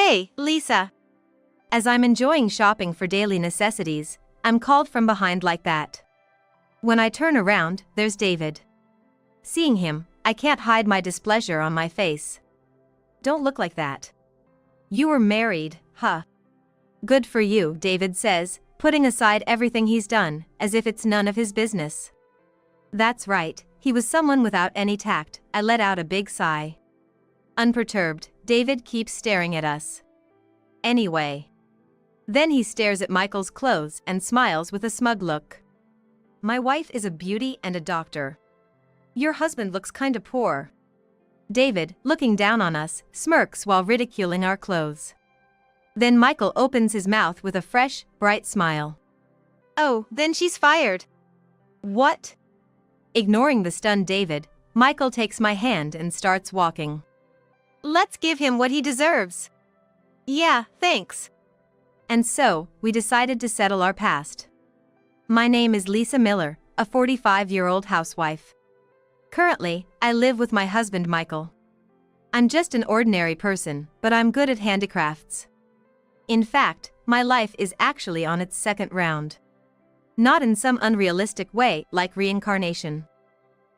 Hey, Lisa. As I'm enjoying shopping for daily necessities, I'm called from behind like that. When I turn around, there's David. Seeing him, I can't hide my displeasure on my face. Don't look like that. You were married, huh? Good for you, David says, putting aside everything he's done, as if it's none of his business. That's right, he was someone without any tact. I let out a big sigh. Unperturbed, David keeps staring at us. Anyway. Then he stares at Michael's clothes and smiles with a smug look. My wife is a beauty and a doctor. Your husband looks kinda poor. David, looking down on us, smirks while ridiculing our clothes. Then Michael opens his mouth with a fresh, bright smile. Oh, then she's fired. What? Ignoring the stunned David, Michael takes my hand and starts walking. Let's give him what he deserves. Yeah, thanks. And so, we decided to settle our past. My name is Lisa Miller, a 45-year-old housewife. Currently, I live with my husband Michael. I'm just an ordinary person, but I'm good at handicrafts. In fact, my life is actually on its second round. Not in some unrealistic way like reincarnation.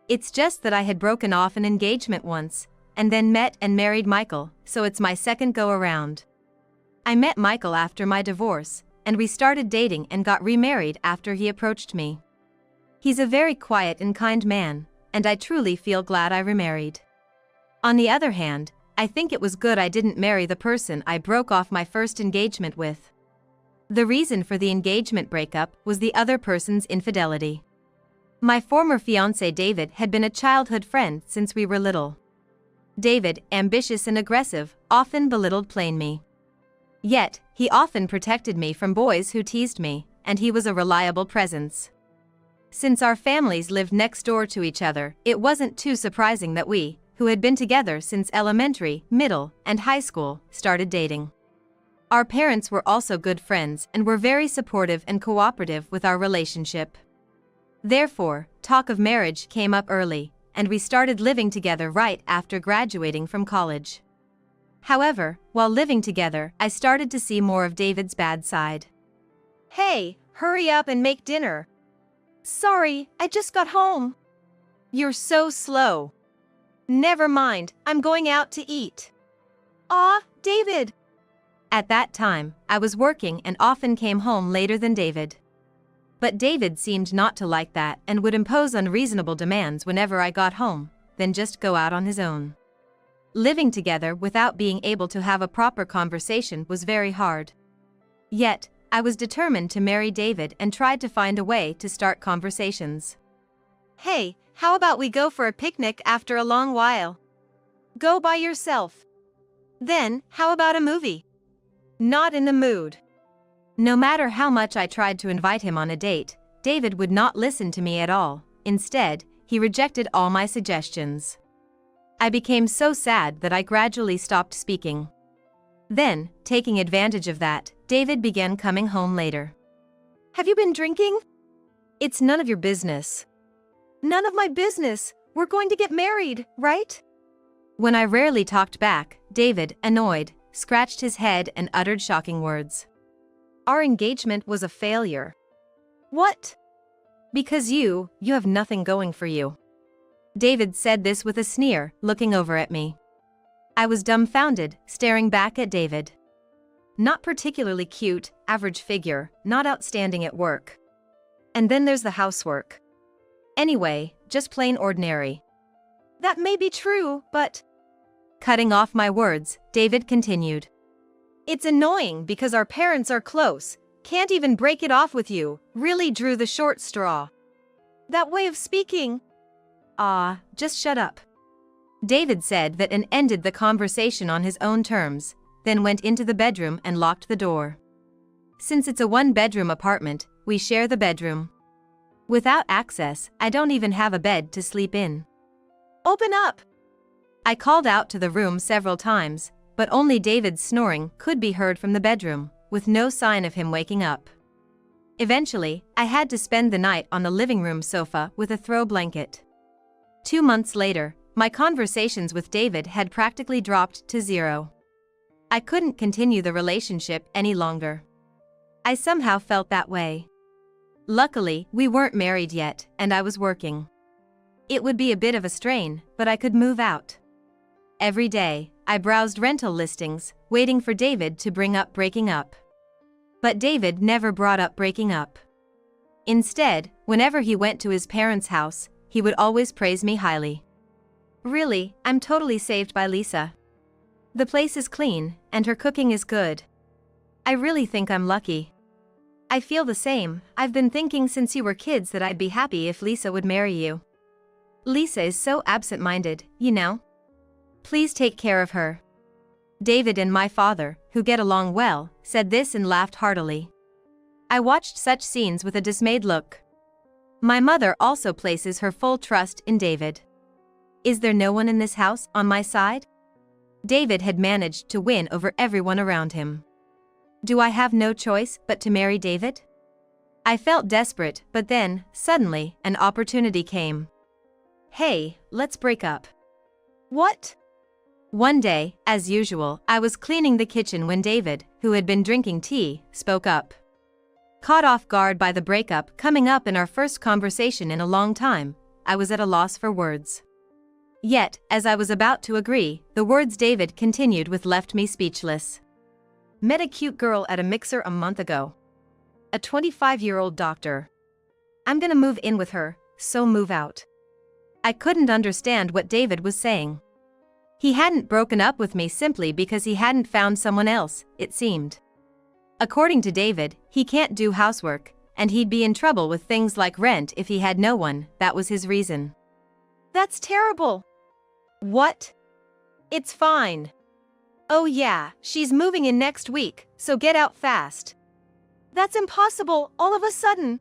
It's just that I had broken off an engagement once, and then met and married Michael, so it's my second go-around. I met Michael after my divorce, and we started dating and got remarried after he approached me. He's a very quiet and kind man, and I truly feel glad I remarried. On the other hand, I think it was good I didn't marry the person I broke off my first engagement with. The reason for the engagement breakup was the other person's infidelity. My former fiance David had been a childhood friend since we were little. David, ambitious and aggressive, often belittled plain me. Yet, he often protected me from boys who teased me, and he was a reliable presence. Since our families lived next door to each other, it wasn't too surprising that we, who had been together since elementary, middle, and high school, started dating. Our parents were also good friends and were very supportive and cooperative with our relationship. Therefore, talk of marriage came up early, and we started living together right after graduating from college. However, while living together, I started to see more of David's bad side. Hey, hurry up and make dinner. Sorry, I just got home. You're so slow. Never mind, I'm going out to eat. Aw, David. At that time, I was working and often came home later than David. But David seemed not to like that and would impose unreasonable demands whenever I got home, then just go out on his own. Living together without being able to have a proper conversation was very hard. Yet, I was determined to marry David and tried to find a way to start conversations. Hey, how about we go for a picnic after a long while? Go by yourself. Then, how about a movie? Not in the mood. No matter how much I tried to invite him on a date, David would not listen to me at all. Instead, he rejected all my suggestions. I became so sad that I gradually stopped speaking. Then, taking advantage of that, David began coming home later. Have you been drinking? It's none of your business. None of my business. We're going to get married, right? When I rarely talked back, David, annoyed, scratched his head and uttered shocking words. Our engagement was a failure. What? Because you have nothing going for you. David said this with a sneer, looking over at me. I was dumbfounded, staring back at David. Not particularly cute, average figure, not outstanding at work. And then there's the housework. Anyway, just plain ordinary. That may be true, but... Cutting off my words, David continued. It's annoying because our parents are close, can't even break it off with you, really drew the short straw. That way of speaking... just shut up. David said that and ended the conversation on his own terms, then went into the bedroom and locked the door. Since it's a one-bedroom apartment, we share the bedroom. Without access, I don't even have a bed to sleep in. Open up! I called out to the room several times, but only David's snoring could be heard from the bedroom, with no sign of him waking up. Eventually, I had to spend the night on the living room sofa with a throw blanket. 2 months later, my conversations with David had practically dropped to zero. I couldn't continue the relationship any longer. I somehow felt that way. Luckily, we weren't married yet, and I was working. It would be a bit of a strain, but I could move out. Every day, I browsed rental listings, waiting for David to bring up breaking up. But David never brought up breaking up. Instead, whenever he went to his parents' house, he would always praise me highly. Really, I'm totally saved by Lisa. The place is clean, and her cooking is good. I really think I'm lucky. I feel the same. I've been thinking since you were kids that I'd be happy if Lisa would marry you. Lisa is so absent-minded, you know. Please take care of her. David and my father, who get along well, said this and laughed heartily. I watched such scenes with a dismayed look. My mother also places her full trust in David. Is there no one in this house on my side? David had managed to win over everyone around him. Do I have no choice but to marry David? I felt desperate, but then, suddenly, an opportunity came. Hey, let's break up. What? One day, as usual, I was cleaning the kitchen when David, who had been drinking tea, spoke up. Caught off guard by the breakup coming up in our first conversation in a long time, I was at a loss for words. Yet, as I was about to agree, the words David continued with left me speechless. Met a cute girl at a mixer a month ago. A 25-year-old doctor. I'm gonna move in with her, so move out. I couldn't understand what David was saying. He hadn't broken up with me simply because he hadn't found someone else, it seemed. According to David, he can't do housework, and he'd be in trouble with things like rent if he had no one. That was his reason. That's terrible. What? It's fine. Oh yeah, she's moving in next week, so get out fast. That's impossible, all of a sudden.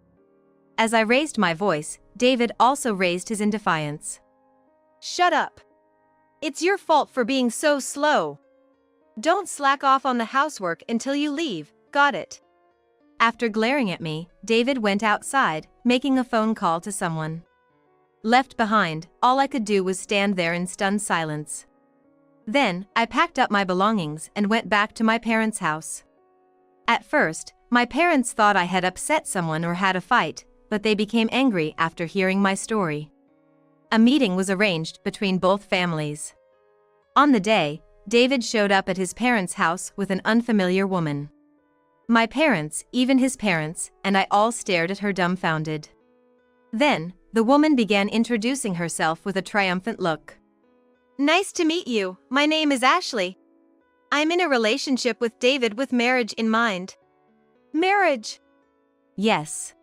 As I raised my voice, David also raised his in defiance. Shut up. It's your fault for being so slow. Don't slack off on the housework until you leave, got it? After glaring at me, David went outside, making a phone call to someone. Left behind, all I could do was stand there in stunned silence. Then, I packed up my belongings and went back to my parents' house. At first, my parents thought I had upset someone or had a fight, but they became angry after hearing my story. A meeting was arranged between both families. On the day, David showed up at his parents' house with an unfamiliar woman. My parents, even his parents, and I all stared at her dumbfounded. Then, the woman began introducing herself with a triumphant look. Nice to meet you, my name is Ashley. I'm in a relationship with David with marriage in mind. Marriage? Yes.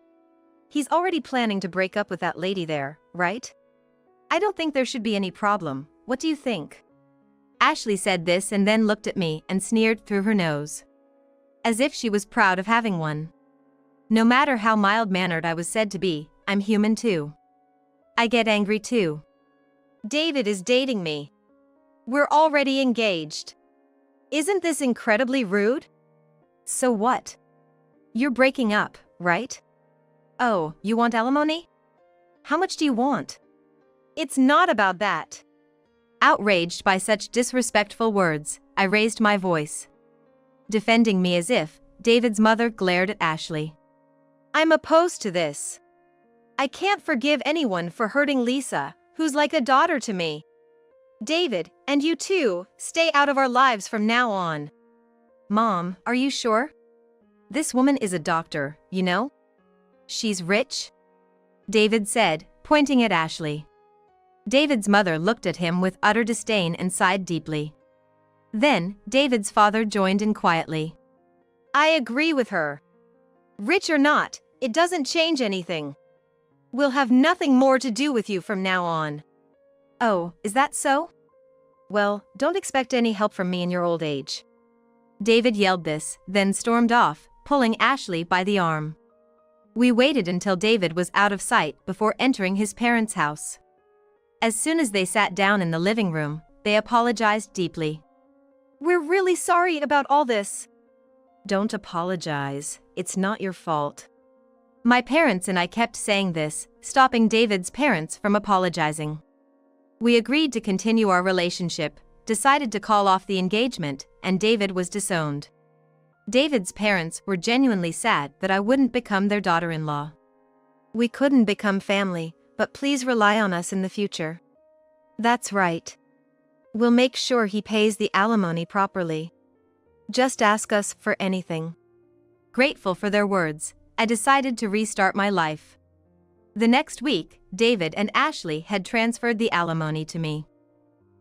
He's already planning to break up with that lady there, right? I don't think there should be any problem. What do you think? Ashley said this and then looked at me and sneered through her nose. As if she was proud of having one. No matter how mild-mannered I was said to be, I'm human too. I get angry too. David is dating me. We're already engaged. Isn't this incredibly rude? So what? You're breaking up, right? Oh, you want alimony? How much do you want? It's not about that. Outraged by such disrespectful words, I raised my voice. Defending me as if, David's mother glared at Ashley. I'm opposed to this. I can't forgive anyone for hurting Lisa, who's like a daughter to me. David, and you too, stay out of our lives from now on. Mom, are you sure? This woman is a doctor, you know? She's rich? David said, pointing at Ashley. David's mother looked at him with utter disdain and sighed deeply. Then, David's father joined in quietly. I agree with her. Rich or not, it doesn't change anything. We'll have nothing more to do with you from now on. Oh, is that so? Well, don't expect any help from me in your old age. David yelled this, then stormed off, pulling Ashley by the arm. We waited until David was out of sight before entering his parents' house. As soon as they sat down in the living room, they apologized deeply. We're really sorry about all this. Don't apologize, it's not your fault. My parents and I kept saying this, stopping David's parents from apologizing. We agreed to continue our relationship, decided to call off the engagement, and David was disowned. David's parents were genuinely sad that I wouldn't become their daughter-in-law. We couldn't become family, but please rely on us in the future. That's right. We'll make sure he pays the alimony properly. Just ask us for anything. Grateful for their words, I decided to restart my life. The next week, David and Ashley had transferred the alimony to me.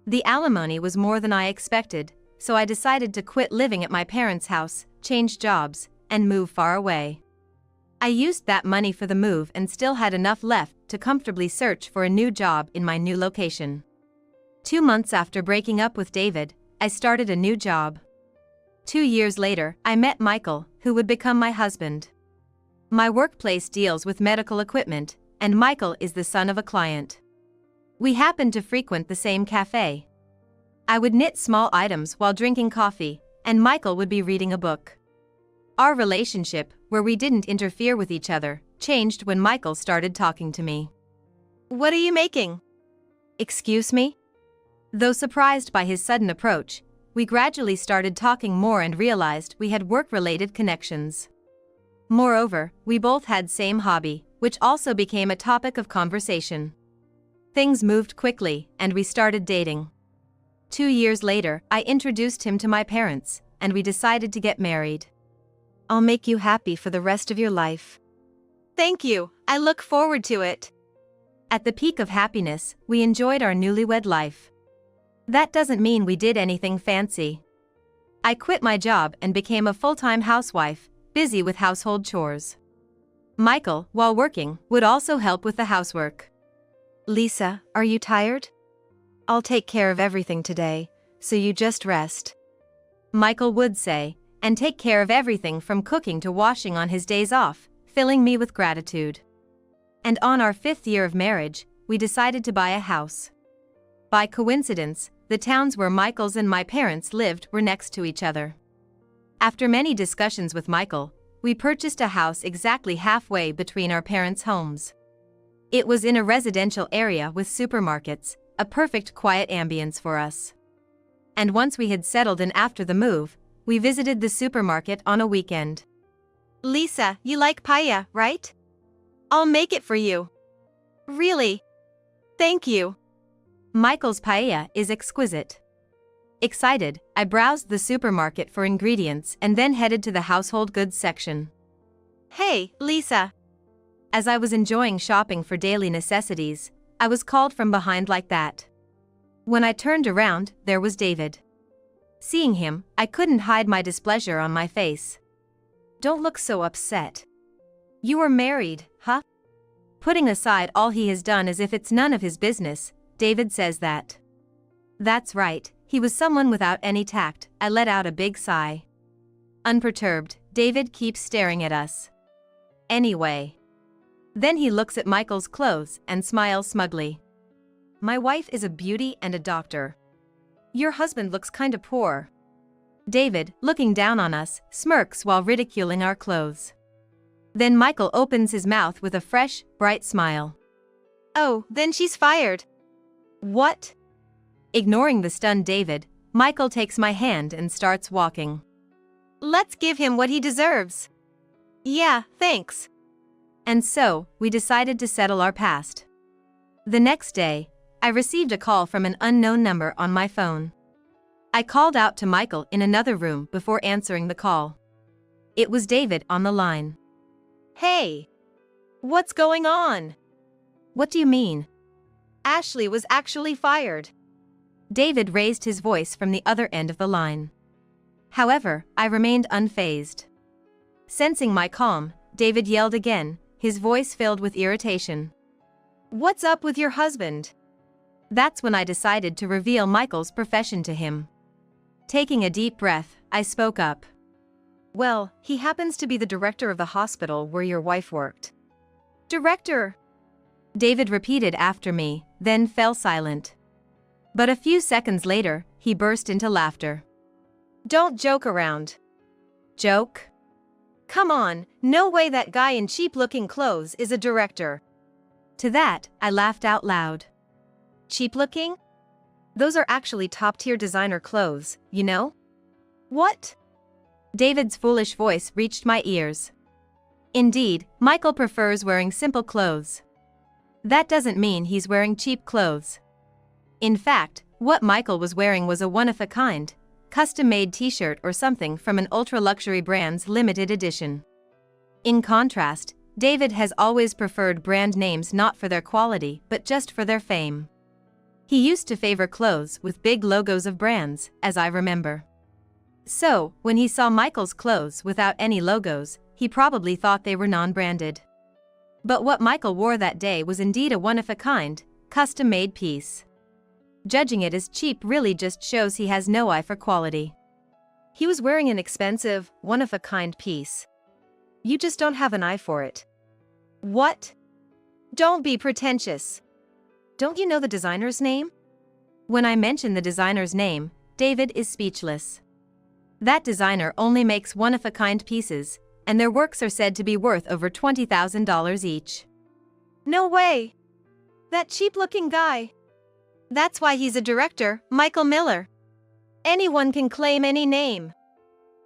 The alimony was more than I expected, so I decided to quit living at my parents' house, change jobs, and move far away. I used that money for the move and still had enough left to comfortably search for a new job in my new location. 2 months after breaking up with David, I started a new job. 2 years later, I met Michael, who would become my husband. My workplace deals with medical equipment, and Michael is the son of a client. We happened to frequent the same cafe. I would knit small items while drinking coffee, and Michael would be reading a book. Our relationship, where we didn't interfere with each other, changed when Michael started talking to me. "What are you making?" "Excuse me?" Though surprised by his sudden approach, we gradually started talking more and realized we had work-related connections. Moreover, we both had same hobby, which also became a topic of conversation. Things moved quickly, and we started dating. 2 years later, I introduced him to my parents, and we decided to get married. "I'll make you happy for the rest of your life." "Thank you, I look forward to it." At the peak of happiness, we enjoyed our newlywed life. That doesn't mean we did anything fancy. I quit my job and became a full-time housewife, busy with household chores. Michael, while working, would also help with the housework. "Lisa, are you tired? I'll take care of everything today, so you just rest," Michael would say, and take care of everything from cooking to washing on his days off, filling me with gratitude. And on our 5th year of marriage, we decided to buy a house. By coincidence, the towns where Michael's and my parents lived were next to each other. After many discussions with Michael, we purchased a house exactly halfway between our parents' homes. It was in a residential area with supermarkets, a perfect quiet ambience for us. And once we had settled in after the move, we visited the supermarket on a weekend. "Lisa, you like paella, right? I'll make it for you." "Really? Thank you." Michael's paella is exquisite. Excited, I browsed the supermarket for ingredients and then headed to the household goods section. "Hey, Lisa." As I was enjoying shopping for daily necessities, I was called from behind like that. When I turned around, there was David. Seeing him, I couldn't hide my displeasure on my face. "Don't look so upset. You were married, huh?" Putting aside all he has done as if it's none of his business, David says that. "That's right, he was someone without any tact," I let out a big sigh. Unperturbed, David keeps staring at us. Anyway. Then he looks at Michael's clothes and smiles smugly. "My wife is a beauty and a doctor. Your husband looks kinda poor." David, looking down on us, smirks while ridiculing our clothes. Then Michael opens his mouth with a fresh, bright smile. "Oh, then she's fired." "What?" Ignoring the stunned David, Michael takes my hand and starts walking. "Let's give him what he deserves." "Yeah, thanks." And so, we decided to settle our past. The next day, I received a call from an unknown number on my phone. I called out to Michael in another room before answering the call. It was David on the line. "Hey! What's going on?" "What do you mean?" "Ashley was actually fired." David raised his voice from the other end of the line. However, I remained unfazed. Sensing my calm, David yelled again, his voice filled with irritation. "What's up with your husband?" That's when I decided to reveal Michael's profession to him. Taking a deep breath, I spoke up. "Well, he happens to be the director of the hospital where your wife worked." "Director?" David repeated after me, then fell silent. But a few seconds later, he burst into laughter. "Don't joke around." "Joke? Come on, no way that guy in cheap-looking clothes is a director." To that, I laughed out loud. "Cheap-looking? Those are actually top-tier designer clothes, you know?" What? David's foolish voice reached my ears. Indeed, Michael prefers wearing simple clothes. That doesn't mean he's wearing cheap clothes. In fact, what Michael was wearing was a one-of-a-kind, custom-made t-shirt or something from an ultra-luxury brand's limited edition. In contrast, David has always preferred brand names not for their quality but just for their fame. He used to favor clothes with big logos of brands, as I remember. So, when he saw Michael's clothes without any logos, he probably thought they were non-branded. But what Michael wore that day was indeed a one-of-a-kind, custom-made piece. Judging it as cheap really just shows he has no eye for quality. He was wearing an expensive, one-of-a-kind piece. You just don't have an eye for it. What? Don't be pretentious. Don't you know the designer's name? When I mention the designer's name, David is speechless. That designer only makes one-of-a-kind pieces, and their works are said to be worth over $20,000 each. No way! That cheap-looking guy. That's why he's a director, Michael Miller. Anyone can claim any name.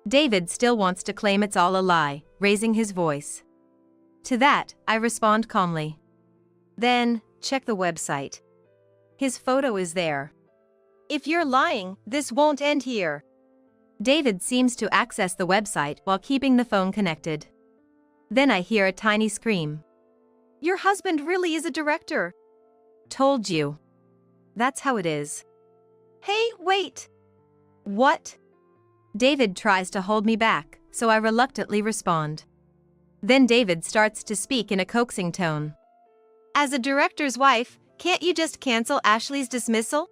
David still wants to claim it's all a lie, raising his voice. To that, I respond calmly. Then, check the website. His photo is there. If you're lying, this won't end here. David seems to access the website while keeping the phone connected. Then I hear a tiny scream. Your husband really is a director. Told you. That's how it is. Hey, wait! What? David tries to hold me back, so I reluctantly respond. Then David starts to speak in a coaxing tone. As a director's wife, can't you just cancel Ashley's dismissal?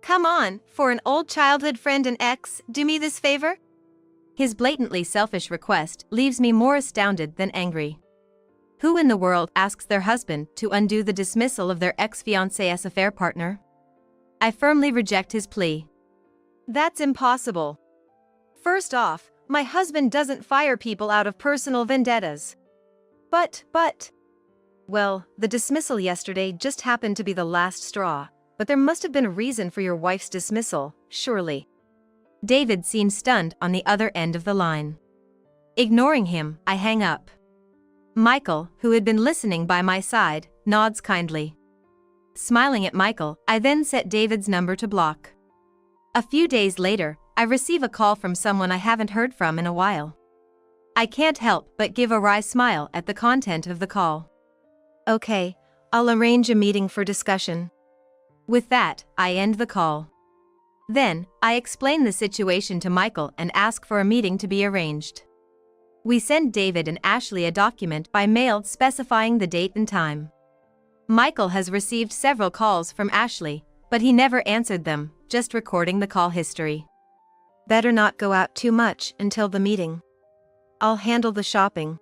Come on, for an old childhood friend and ex, do me this favor? His blatantly selfish request leaves me more astounded than angry. Who in the world asks their husband to undo the dismissal of their ex-fiance's affair partner? I firmly reject his plea. That's impossible. First off, my husband doesn't fire people out of personal vendettas. But, well, the dismissal yesterday just happened to be the last straw. But there must have been a reason for your wife's dismissal, surely. David seems stunned on the other end of the line. Ignoring him, I hang up. Michael, who had been listening by my side, nods kindly. Smiling at Michael, I then set David's number to block. A few days later, I receive a call from someone I haven't heard from in a while. I can't help but give a wry smile at the content of the call. Okay, I'll arrange a meeting for discussion. With that, I end the call. Then, I explain the situation to Michael and ask for a meeting to be arranged. We send David and Ashley a document by mail specifying the date and time. Michael has received several calls from Ashley, but he never answered them, just recording the call history. Better not go out too much until the meeting. I'll handle the shopping.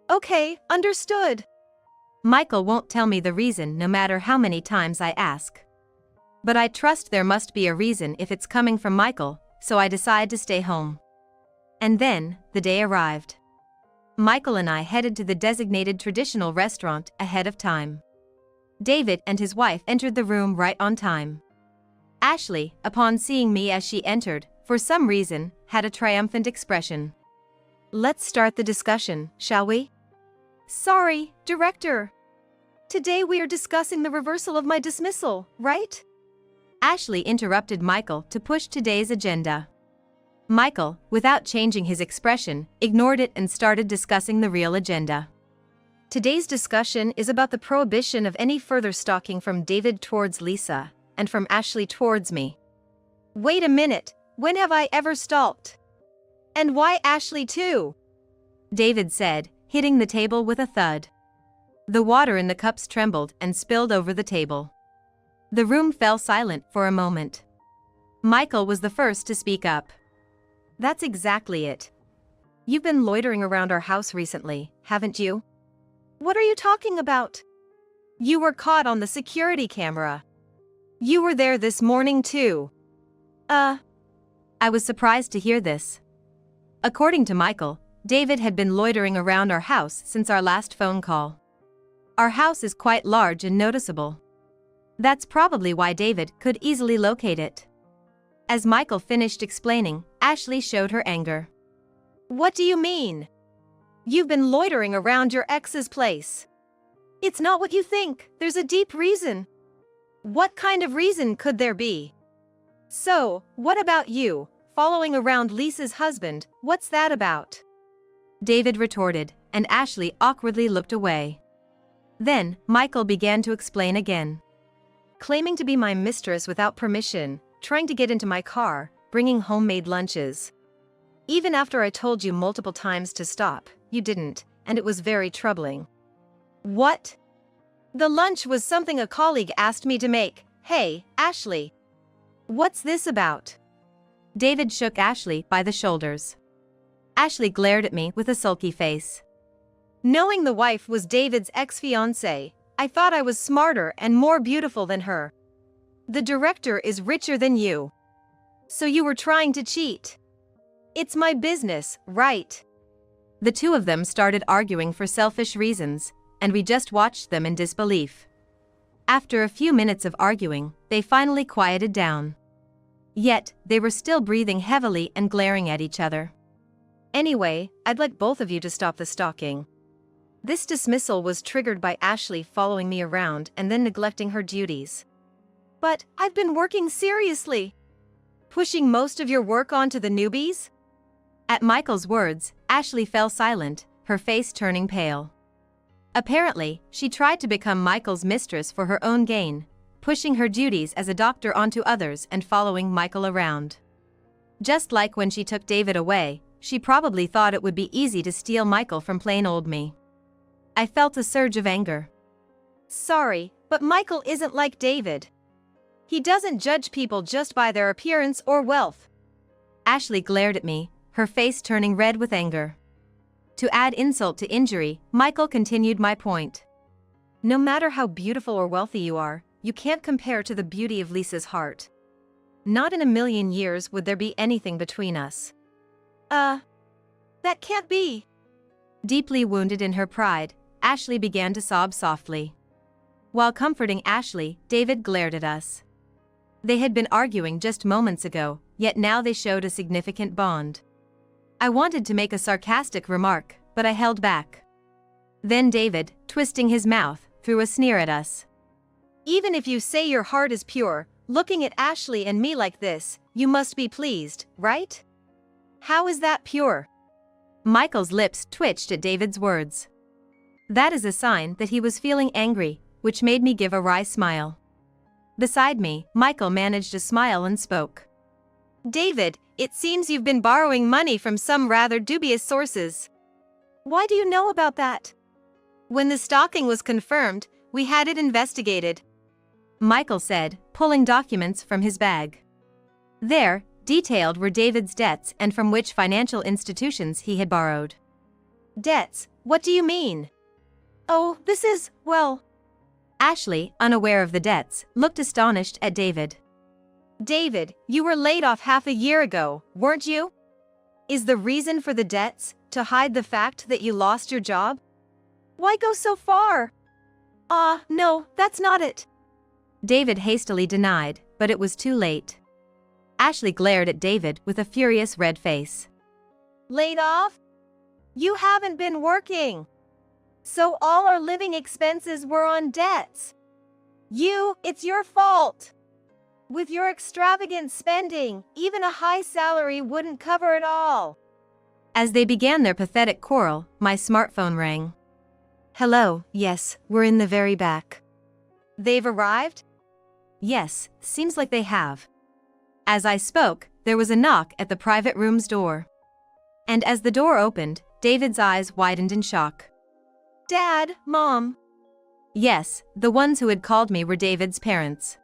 Okay, understood. Michael won't tell me the reason no matter how many times I ask. But I trust there must be a reason if it's coming from Michael, so I decide to stay home. And then, the day arrived. Michael and I headed to the designated traditional restaurant ahead of time. David and his wife entered the room right on time. Ashley, upon seeing me as she entered, for some reason, had a triumphant expression. Let's start the discussion, shall we? Sorry, director. Today we are discussing the reversal of my dismissal, right? Ashley interrupted Michael to push today's agenda. Michael, without changing his expression, ignored it and started discussing the real agenda. Today's discussion is about the prohibition of any further stalking from David towards Lisa, and from Ashley towards me. Wait a minute, when have I ever stalked? And why Ashley too? David said, hitting the table with a thud. The water in the cups trembled and spilled over the table. The room fell silent for a moment. Michael was the first to speak up. That's exactly it. You've been loitering around our house recently, haven't you? What are you talking about? You were caught on the security camera. You were there this morning too. I was surprised to hear this. According to Michael, David had been loitering around our house since our last phone call. Our house is quite large and noticeable. That's probably why David could easily locate it. As Michael finished explaining, Ashley showed her anger. What do you mean? You've been loitering around your ex's place. It's not what you think, there's a deep reason. What kind of reason could there be? So, what about you, following around Lisa's husband, what's that about? David retorted, and Ashley awkwardly looked away. Then, Michael began to explain again. Claiming to be my mistress without permission, trying to get into my car, bringing homemade lunches. Even after I told you multiple times to stop, you didn't, and it was very troubling. What? The lunch was something a colleague asked me to make. Hey, Ashley. What's this about? David shook Ashley by the shoulders. Ashley glared at me with a sulky face. Knowing the wife was David's ex-fiance, I thought I was smarter and more beautiful than her. The director is richer than you. So you were trying to cheat. It's my business, right? The two of them started arguing for selfish reasons, and we just watched them in disbelief. After a few minutes of arguing, they finally quieted down. Yet, they were still breathing heavily and glaring at each other. Anyway, I'd like both of you to stop the stalking. This dismissal was triggered by Ashley following me around and then neglecting her duties. But, I've been working seriously. Pushing most of your work onto the newbies? At Michael's words, Ashley fell silent, her face turning pale. Apparently, she tried to become Michael's mistress for her own gain, pushing her duties as a doctor onto others and following Michael around. Just like when she took David away, she probably thought it would be easy to steal Michael from plain old me. I felt a surge of anger. Sorry, but Michael isn't like David. He doesn't judge people just by their appearance or wealth. Ashley glared at me, her face turning red with anger. To add insult to injury, Michael continued my point. No matter how beautiful or wealthy you are, you can't compare to the beauty of Lisa's heart. Not in a million years would there be anything between us. That can't be. Deeply wounded in her pride, Ashley began to sob softly. While comforting Ashley, David glared at us. They had been arguing just moments ago, yet now they showed a significant bond. I wanted to make a sarcastic remark, but I held back. Then David, twisting his mouth, threw a sneer at us. Even if you say your heart is pure, looking at Ashley and me like this, you must be pleased, right? How is that pure? Michael's lips twitched at David's words. That is a sign that he was feeling angry, which made me give a wry smile. Beside me, Michael managed a smile and spoke. David, it seems you've been borrowing money from some rather dubious sources. Why do you know about that? When the stalking was confirmed, we had it investigated. Michael said, pulling documents from his bag. There, detailed were David's debts and from which financial institutions he had borrowed. Debts? What do you mean? Oh, this is, well... Ashley, unaware of the debts, looked astonished at David. David, you were laid off half a year ago, weren't you? Is the reason for the debts to hide the fact that you lost your job? Why go so far? No, that's not it. David hastily denied, but it was too late. Ashley glared at David with a furious red face. Laid off? You haven't been working. So all our living expenses were on debts. It's your fault. With your extravagant spending, even a high salary wouldn't cover it all. As they began their pathetic quarrel, my smartphone rang. Hello, yes, we're in the very back. They've arrived? Yes, seems like they have. As I spoke, there was a knock at the private room's door. And as the door opened, David's eyes widened in shock. Dad, Mom. Yes, the ones who had called me were David's parents.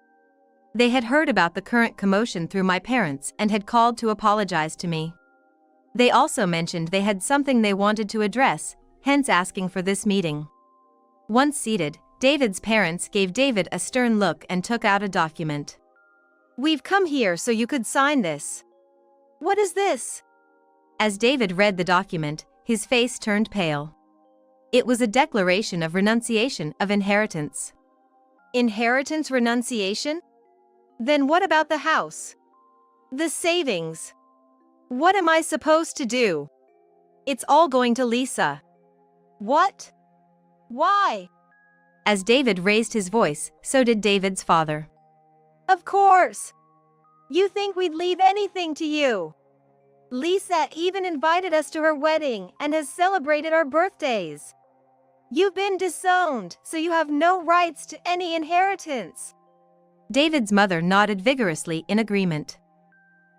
They had heard about the current commotion through my parents and had called to apologize to me. They also mentioned they had something they wanted to address, hence asking for this meeting. Once seated, David's parents gave David a stern look and took out a document. We've come here so you could sign this. What is this? As David read the document, his face turned pale. It was a declaration of renunciation of inheritance. Inheritance renunciation? Then what about the house? The savings. What am I supposed to do? It's all going to Lisa. What? Why? As David raised his voice, so did David's father. Of course. You think we'd leave anything to you? Lisa even invited us to her wedding and has celebrated our birthdays. You've been disowned, so you have no rights to any inheritance. David's mother nodded vigorously in agreement.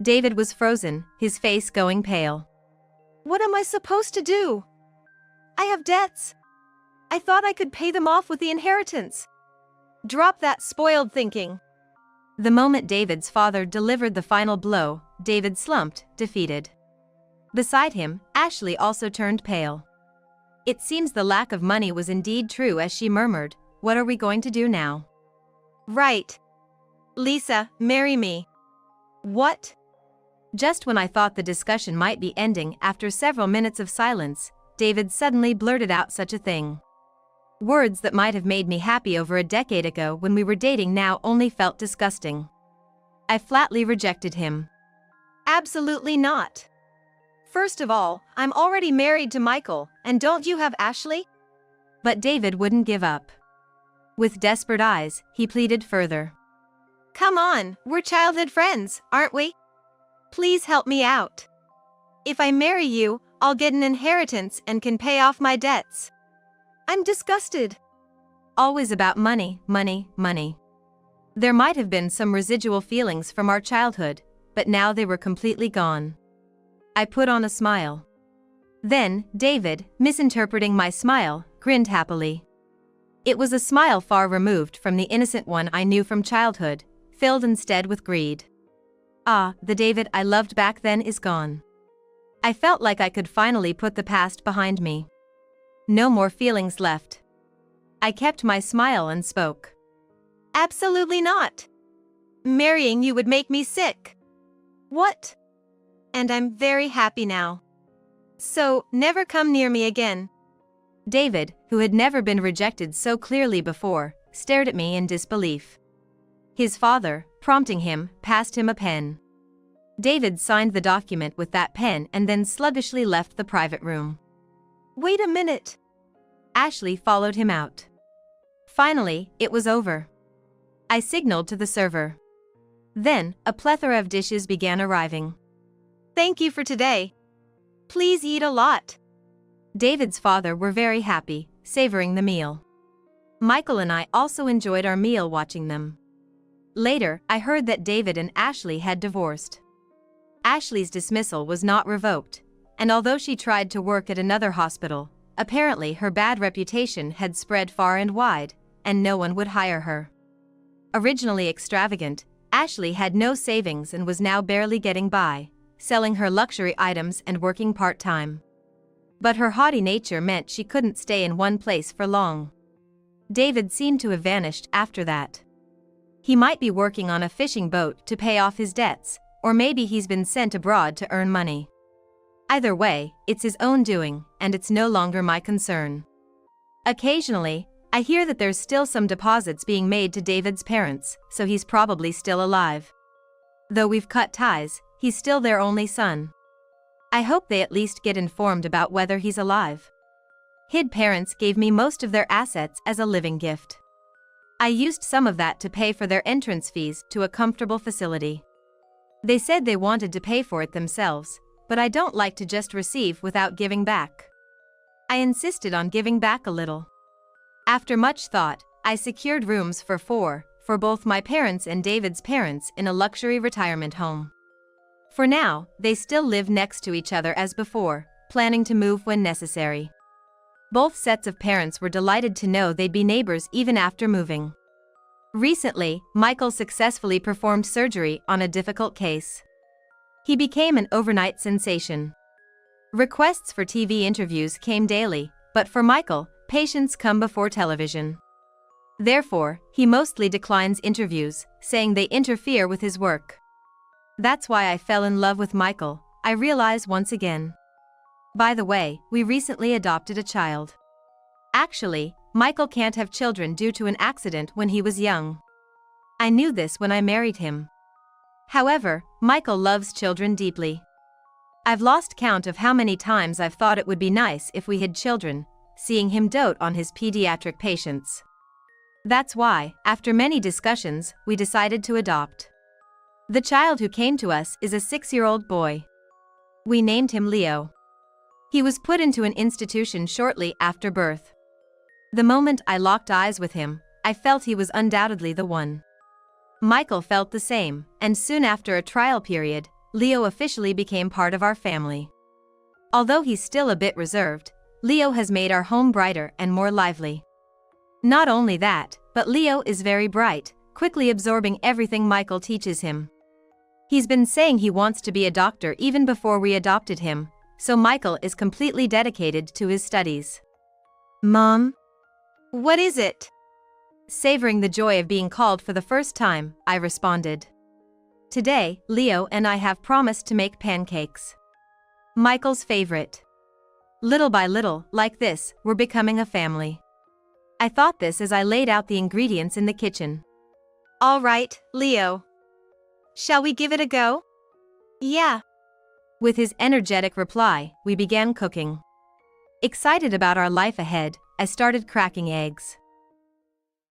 David was frozen, his face going pale. What am I supposed to do? I have debts. I thought I could pay them off with the inheritance. Drop that spoiled thinking. The moment David's father delivered the final blow, David slumped, defeated. Beside him, Ashley also turned pale. It seems the lack of money was indeed true as she murmured, "What are we going to do now?" Right. Lisa, marry me. What? Just when I thought the discussion might be ending after several minutes of silence, David suddenly blurted out such a thing. Words that might have made me happy over a decade ago when we were dating now only felt disgusting. I flatly rejected him. Absolutely not. First of all, I'm already married to Michael, and don't you have Ashley? But David wouldn't give up. With desperate eyes, he pleaded further. Come on, we're childhood friends, aren't we? Please help me out. If I marry you, I'll get an inheritance and can pay off my debts. I'm disgusted. Always about money, money, money. There might have been some residual feelings from our childhood, but now they were completely gone. I put on a smile. Then, David, misinterpreting my smile, grinned happily. It was a smile far removed from the innocent one I knew from childhood, filled instead with greed. Ah, the David I loved back then is gone. I felt like I could finally put the past behind me. No more feelings left. I kept my smile and spoke. Absolutely not. Marrying you would make me sick. What? And I'm very happy now. So, never come near me again. David, who had never been rejected so clearly before, stared at me in disbelief. His father, prompting him, passed him a pen. David signed the document with that pen and then sluggishly left the private room. Wait a minute. Ashley followed him out. Finally, it was over. I signaled to the server. Then, a plethora of dishes began arriving. Thank you for today. Please eat a lot. David's father were very happy, savoring the meal. Michael and I also enjoyed our meal watching them. Later, I heard that David and Ashley had divorced. Ashley's dismissal was not revoked, and although she tried to work at another hospital, apparently her bad reputation had spread far and wide, and no one would hire her. Originally extravagant, Ashley had no savings and was now barely getting by, selling her luxury items and working part-time. But her haughty nature meant she couldn't stay in one place for long. David seemed to have vanished after that. He might be working on a fishing boat to pay off his debts, or maybe he's been sent abroad to earn money. Either way, it's his own doing, and it's no longer my concern. Occasionally, I hear that there's still some deposits being made to David's parents, so he's probably still alive. Though we've cut ties, he's still their only son. I hope they at least get informed about whether he's alive. His parents gave me most of their assets as a living gift. I used some of that to pay for their entrance fees to a comfortable facility. They said they wanted to pay for it themselves, but I don't like to just receive without giving back. I insisted on giving back a little. After much thought, I secured rooms for 4, for both my parents and David's parents in a luxury retirement home. For now, they still live next to each other as before, planning to move when necessary. Both sets of parents were delighted to know they'd be neighbors even after moving. Recently, Michael successfully performed surgery on a difficult case. He became an overnight sensation. Requests for TV interviews came daily, but for Michael, patients come before television. Therefore, he mostly declines interviews, saying they interfere with his work. That's why I fell in love with Michael, I realize once again. By the way, we recently adopted a child. Actually, Michael can't have children due to an accident when he was young. I knew this when I married him. However, Michael loves children deeply. I've lost count of how many times I've thought it would be nice if we had children, seeing him dote on his pediatric patients. That's why, after many discussions, we decided to adopt. The child who came to us is a 6-year-old boy. We named him Leo. He was put into an institution shortly after birth. The moment I locked eyes with him, I felt he was undoubtedly the one. Michael felt the same, and soon after a trial period, Leo officially became part of our family. Although he's still a bit reserved, Leo has made our home brighter and more lively. Not only that, but Leo is very bright, quickly absorbing everything Michael teaches him. He's been saying he wants to be a doctor even before we adopted him, so Michael is completely dedicated to his studies. Mom? What is it? Savoring the joy of being called for the first time, I responded. Today, Leo and I have promised to make pancakes. Michael's favorite. Little by little, like this, we're becoming a family. I thought this as I laid out the ingredients in the kitchen. All right, Leo. Shall we give it a go? Yeah. With his energetic reply, we began cooking. Excited about our life ahead, I started cracking eggs.